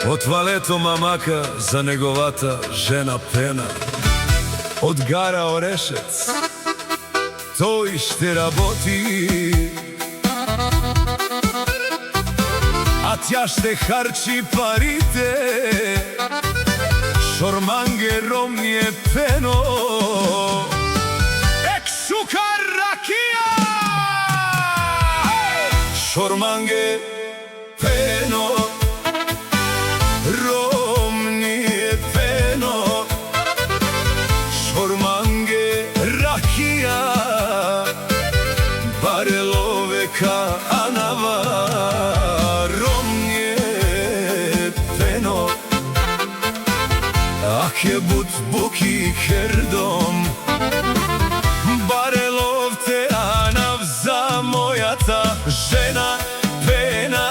Од валето мамака за неговата жена пена. Од гара Орешец тој ще работи, а тя ще харчи парите. Шорманге ромње пено, екшука ракија. Шорманге пено, ромње пено, шорманге ракија, барелове ка анава. Ake but buki herdom, barelov te anav za mojata žena pena.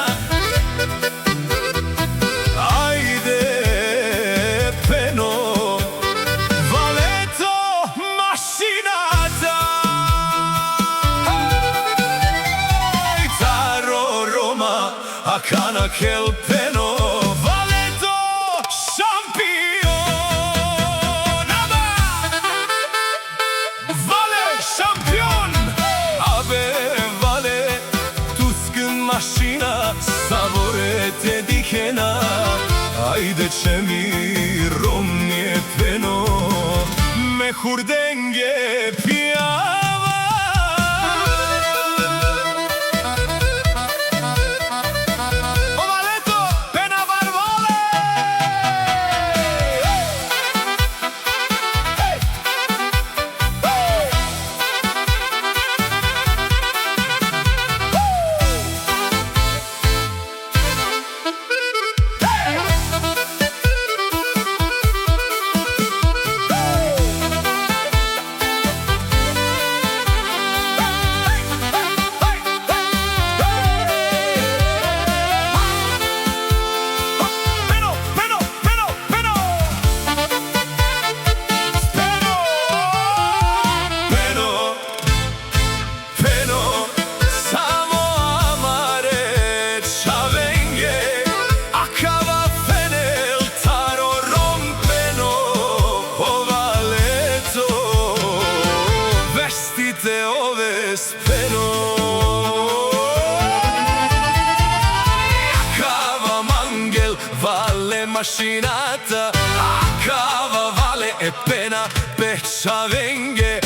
Ajde peno, valeto mašinata. Taro Roma, akana kel peno. Mašina savorete dihena, ajde će mi romnje peno, me hurdenge pijava. Ova leto pena var vole. Speno, akava mangel vale mašinata, akava vale e pena pečavenge.